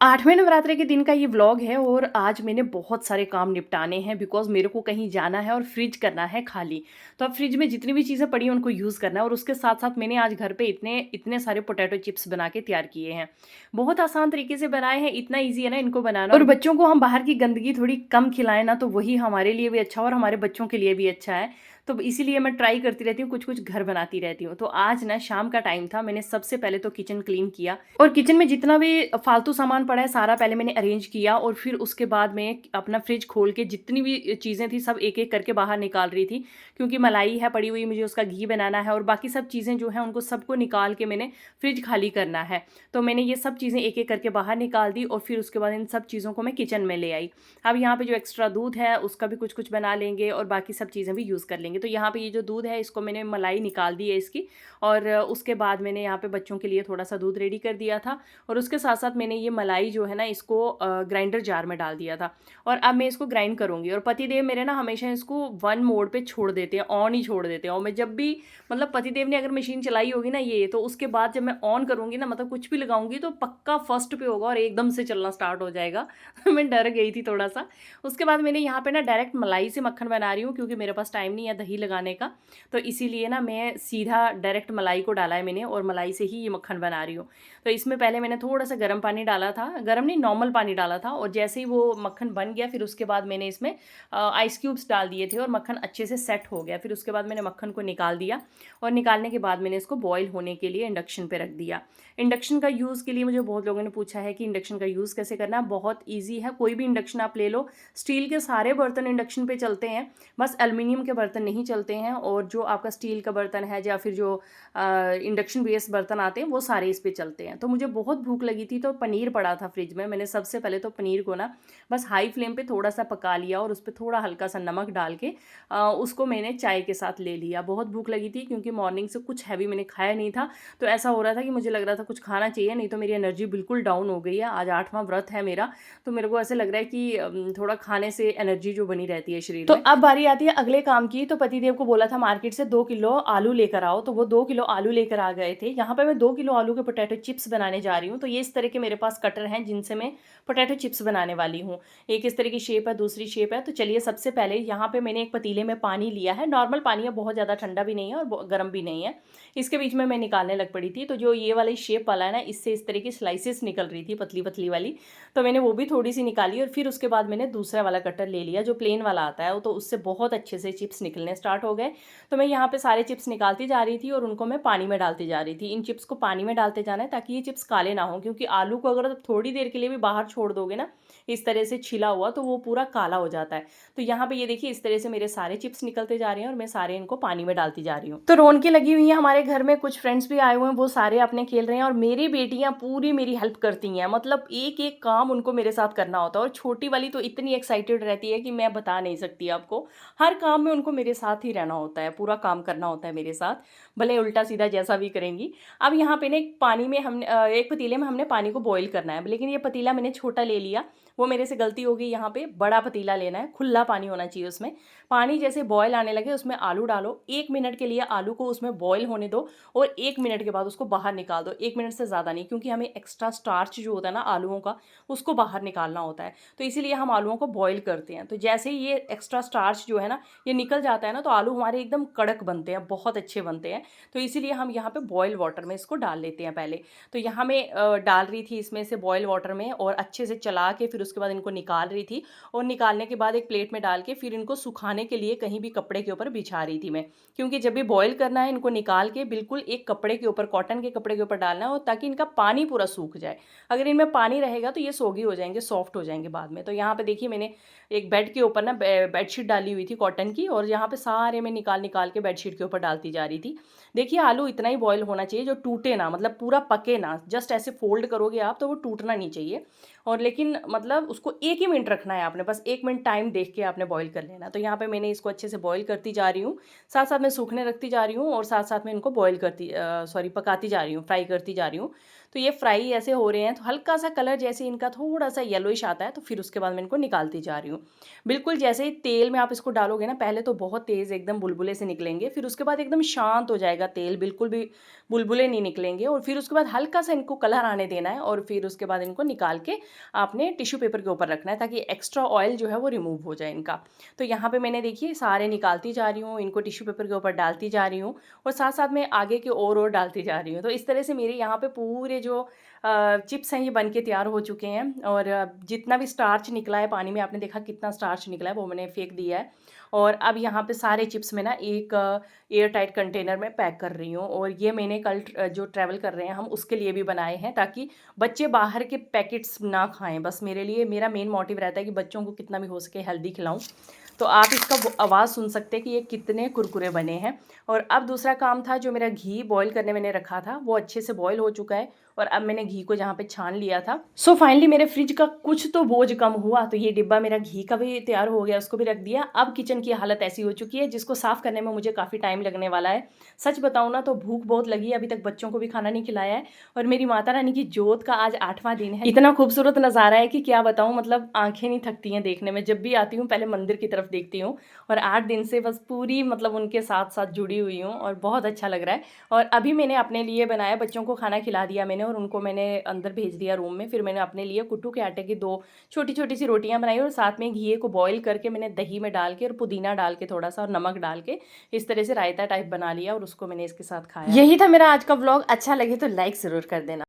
8वें नवरात्रे के दिन का ये व्लॉग है और आज मैंने बहुत सारे काम निपटाने हैं बिकॉज़ मेरे को कहीं जाना है और फ्रिज करना है खाली। तो अब फ्रिज में जितनी भी चीज़ें पड़ी हैं उनको यूज़ करना है और उसके साथ-साथ मैंने आज घर पे इतने इतने सारे पोटैटो चिप्स बना के तैयार किए हैं। बहुत आसान तरीके से बनाए हैं, इतना ईज़ी है ना इनको बनाना और बच्चों को हम बाहर की गंदगी थोड़ी कम खिलाएँ ना तो वही हमारे लिए भी अच्छा और हमारे बच्चों के लिए भी अच्छा है। तो इसीलिए मैं ट्राई करती रहती हूँ, कुछ-कुछ घर बनाती रहती हूँ। तो आज ना शाम का टाइम था, मैंने सबसे पहले तो किचन क्लीन किया और किचन में जितना भी फालतू सामान पड़ा है सारा पहले मैंने अरेंज किया और फिर उसके बाद मैं अपना फ्रिज खोल के जितनी भी चीज़ें थी सब एक-एक करके बाहर निकाल रही थी। क्योंकि मलाई है पड़ी हुई, मुझे उसका घी बनाना है और बाकी सब चीज़ें जो हैं उनको सबको निकाल के मैंने फ्रिज खाली करना है। तो मैंने ये सब चीज़ें एक-एक करके बाहर निकाल दी और फिर उसके बाद इन सब चीज़ों को मैं किचन में ले आई। अब यहाँ पे जो एक्स्ट्रा दूध है उसका भी कुछ-कुछ बना लेंगे और बाकी सब चीज़ें भी यूज़ कर लेंगे। तो यहाँ पे ये जो दूध है इसको मैंने मलाई निकाल दी है इसकी और उसके बाद मैंने यहाँ पे बच्चों के लिए थोड़ा-सा दूध रेडी कर दिया था और उसके साथ-साथ मैंने ये मलाई जो है ना इसको ग्राइंडर जार में डाल दिया था और अब मैं इसको ग्राइंड करूँगी और पतिदेव मेरे ना हमेशा इसको 1 मोड पे छोड़ देते हैं, ऑन ही छोड़ देते हैं और मैं जब भी मतलब पतिदेव ने अगर मशीन चलाई होगी ना ये, तो उसके बाद जब मैं ऑन करूँगी ना मतलब कुछ भी लगाऊँगी तो पक्का फर्स्ट पे होगा और एकदम से चलना स्टार्ट हो जाएगा। मैं डर गई थी थोड़ा-सा। उसके बाद मैंने यहाँ पे ना डायरेक्ट मलाई से मक्खन बना रही हूँ क्योंकि मेरे पास टाइम नहीं है दही लगाने का, तो इसीलिए ना मैं सीधा डायरेक्ट मलाई को डाला है मैंने और मलाई से ही ये मक्खन बना रही हूँ। तो इसमें पहले मैंने थोड़ा-सा गर्म पानी डाला था, गर्म नहीं नॉर्मल पानी डाला था और जैसे ही वो मक्खन बन गया फिर उसके बाद मैंने इसमें आइस क्यूब्स डाल दिए थे और मक्खन अच्छे से सेट हो गया। फिर उसके बाद मैंने मक्खन को निकाल दिया और निकालने के बाद मैंने इसको बॉयल होने के लिए इंडक्शन पे रख दिया। इंडक्शन का यूज़ के लिए मुझे बहुत लोगों ने पूछा है कि इंडक्शन का यूज़ कैसे करना है, बहुत ईज़ी है, कोई भी इंडक्शन आप ले लो। स्टील के सारे बर्तन इंडक्शन पे चलते हैं, बस एल्युमिनियम के बर्तन नहीं चलते हैं और जो आपका स्टील का बर्तन है या फिर जो इंडक्शन बेस्ड बर्तन आते हैं वो सारे इस पे चलते हैं। तो मुझे बहुत भूख लगी थी तो पनीर पड़ा था फ्रिज में, मैंने सबसे पहले तो पनीर को ना बस हाई फ्लेम पे थोड़ा-सा पका लिया और उस पे थोड़ा हल्का-सा नमक डाल के उसको मैंने चाय के साथ ले लिया। बहुत भूख लगी थी क्योंकि मॉर्निंग से कुछ हैवी मैंने खाया नहीं था, तो ऐसा हो रहा था कि मुझे लग रहा था कुछ खाना चाहिए, नहीं तो मेरी एनर्जी बिल्कुल डाउन हो गई है। आज 8वां व्रत है मेरा, तो मेरे को ऐसे लग रहा है कि थोड़ा खाने से एनर्जी जो बनी रहती है शरीर तो में। अब बारी आती है अगले काम की, तो पतिदेव को बोला था मार्केट से 2 किलो आलू लेकर आओ, तो वो 2 किलो आलू लेकर आ गए थे। यहाँ पे मैं 2 किलो आलू के पोटैटो चिप्स बनाने जा रही हूँ, तो ये इस तरह के मेरे पास कटर हैं जिनसे मैं पोटैटो चिप्स बनाने वाली हूँ। एक इस तरह की शेप है, दूसरी शेप है, तो चलिए सबसे पहले यहाँ पे मैंने एक पतीले में पानी लिया है, नॉर्मल पानी है, बहुत ज़्यादा ठंडा भी नहीं है और गर्म भी नहीं है। इसके बीच में मैं निकालने लग पड़ी थी, तो जो ये वाली शेप वाला है ना, इससे इस तरह की स्लाइसेस निकल रही थी पतली-पतली वाली, तो मैंने वो भी थोड़ी-सी निकाली और फिर उसके बाद मैंने दूसरा वाला कटर ले लिया जो प्लेन वाला आता है, तो उससे बहुत अच्छे से चिप्स निकलने स्टार्ट हो गए। तो मैं यहाँ पे सारे चिप्स निकालती जा रही थी और उनको मैं पानी में डालती जा रही थी। इन चिप्स को पानी में डालते जाना है ताकि ये चिप्स काले ना हों, क्योंकि आलू को अगर आप थोड़ी देर के लिए भी बाहर छोड़ दोगे ना, इस तरह से छिला हुआ, तो वो पूरा काला हो जाता है। तो यहाँ पे ये देखिए इस तरह से मेरे सारे चिप्स निकलते जा रहे हैं और मैं सारे इनको पानी में डालती जा रही हूँ। तो रौनकें लगी हुई हैं हमारे घर में, कुछ फ्रेंड्स भी आए हुए हैं, वो सारे अपने खेल रहे हैं और मेरी बेटियाँ पूरी मेरी हेल्प करती हैं। मतलब एक-एक काम उनको मेरे साथ करना होता है और छोटी वाली तो इतनी एक्साइटेड रहती है कि मैं बता नहीं सकती आपको। हर काम में उनको मेरे साथ ही रहना होता है, पूरा काम करना होता है मेरे साथ, भले उल्टा-सीधा जैसा भी करेंगी। अब यहाँ पे ना एक पानी में हमने एक पतीले में हमने पानी को बॉयल करना है, लेकिन ये पतीला मैंने छोटा ले लिया, वो मेरे से गलती हो गई। यहाँ पे बड़ा पतीला लेना है, खुला पानी होना चाहिए उसमें। पानी जैसे बॉयल आने लगे उसमें आलू डालो, 1 मिनट के लिए आलू को उसमें बॉयल होने दो और 1 मिनट के बाद उसको बाहर निकाल दो। 1 मिनट से ज़्यादा नहीं, क्योंकि हमें एक्स्ट्रा स्टार्च जो होता है ना आलूओं का, उसको बाहर निकालना होता है। तो इसीलिए हम आलूओं को बॉयल करते हैं। तो जैसे ही ये एक्स्ट्रा स्टार्च जो है ना, ये निकल जाता है ना, तो आलू हमारे एकदम कड़क बनते हैं, बहुत अच्छे बनते हैं। तो इसीलिए हम यहाँ पे बॉयल वाटर में इसको डाल लेते हैं पहले। तो यहाँ मैं डाल रही थी इसमें से बॉयल वाटर में और अच्छे से चला के फिर उसके बाद इनको निकाल रही थी और निकालने के बाद एक प्लेट में डाल के फिर इनको सुखाने के लिए कहीं भी कपड़े के ऊपर बिछा रही थी मैं, क्योंकि जब भी बॉयल करना है इनको निकाल के बिल्कुल एक कपड़े के ऊपर, कॉटन के कपड़े के ऊपर डालना है और ताकि इनका पानी पूरा सूख जाए। अगर इनमें पानी रहेगा तो ये सोगी हो जाएंगे, सॉफ्ट हो जाएंगे बाद में। तो यहाँ पे देखिए मैंने एक बेड के ऊपर ना बेडशीट डाली हुई थी कॉटन की और यहाँ पे सारे मैं निकाल निकाल के बेडशीट के ऊपर डालती जा रही थी। देखिए आलू इतना ही बॉयल होना चाहिए जो टूटे ना, मतलब पूरा पके ना, जस्ट ऐसे फोल्ड करोगे आप तो वो टूटना नहीं चाहिए। और लेकिन मतलब उसको 1 ही मिनट रखना है आपने, बस 1 मिनट टाइम देख के आपने बॉयल कर लेना। तो यहाँ पे मैंने इसको अच्छे से बॉयल करती जा रही हूँ, साथ-साथ मैं सूखने रखती जा रही हूँ और साथ-साथ में इनको पकाती जा रही हूँ, फ्राई करती जा रही हूँ। तो ये फ्राई ऐसे हो रहे हैं, तो हल्का सा कलर जैसे इनका थोड़ा सा येलोइश आता है, तो फिर उसके बाद मैं इनको निकालती जा रही हूँ। बिल्कुल जैसे ही तेल में आप इसको डालोगे ना, पहले तो बहुत तेज़ एकदम बुलबुले से निकलेंगे, फिर उसके बाद एकदम शांत हो जाएगा तेल, बिल्कुल भी बुलबुले नहीं निकलेंगे, और फिर उसके बाद हल्का सा इनको कलर आने देना है, और फिर उसके बाद इनको निकाल के आपने टिश्यू पेपर के ऊपर रखना है, ताकि एक्स्ट्रा ऑयल जो है वो रिमूव हो जाए इनका। तो यहाँ पे मैंने देखिए सारे निकालती जा रही हूँ, इनको टिश्यू पेपर के ऊपर डालती जा रही हूँ, और साथ-साथ में आगे के और डालती जा रही हूँ। तो इस तरह से मेरे यहाँ पे पूरे जो चिप्स हैं ये बन के तैयार हो चुके हैं, और जितना भी स्टार्च निकला है पानी में, आपने देखा कितना स्टार्च निकला है, वो मैंने फेंक दिया है। और अब यहाँ पे सारे चिप्स मैं ना एक एयर टाइट कंटेनर में पैक कर रही हूँ, और ये मैंने कल जो ट्रैवल कर रहे हैं हम उसके लिए भी बनाए हैं, ताकि बच्चे बाहर के पैकेट्स ना खाएँ। बस मेरे लिए मेरा मेन मोटिव रहता है कि बच्चों को कितना भी हो सके हेल्दी खिलाऊँ। तो आप इसका आवाज़ सुन सकते हैं कि ये कितने कुरकुरे बने हैं। और अब दूसरा काम था, जो मेरा घी बॉईल करने मैंने रखा था, वो अच्छे से बॉईल हो चुका है, और अब मैंने घी को जहाँ पे छान लिया था। सो फाइनली मेरे फ्रिज का कुछ तो बोझ कम हुआ, तो ये डिब्बा मेरा घी का भी तैयार हो गया, उसको भी रख दिया। अब किचन की हालत ऐसी हो चुकी है जिसको साफ़ करने में मुझे काफ़ी टाइम लगने वाला है। सच बताऊँ ना, तो भूख बहुत लगी है, अभी तक बच्चों को भी खाना नहीं खिलाया है, और मेरी माता रानी की जोत का आज 8वां दिन है। इतना खूबसूरत नज़ारा है कि क्या बताऊँ, मतलब आँखें नहीं थकती हैं देखने में। जब भी आती हूँ पहले मंदिर की तरफ देखती हूँ, और 8 दिन से बस पूरी मतलब उनके साथ-साथ जुड़ी हुई हूँ, और बहुत अच्छा लग रहा है। और अभी मैंने अपने लिए बनाया, बच्चों को खाना खिला दिया मैंने, और उनको मैंने अंदर भेज दिया रूम में। फिर मैंने अपने लिए कुट्टू के आटे की 2 छोटी-छोटी सी रोटियाँ बनाई, और साथ में घी को बॉयल करके मैंने दही में डाल के और पुदीना डाल के थोड़ा-सा और नमक डाल के इस तरह से रायता टाइप बना लिया, और उसको मैंने इसके साथ खाया। यही था मेरा आज का व्लॉग। अच्छा लगे तो लाइक ज़रूर कर देना।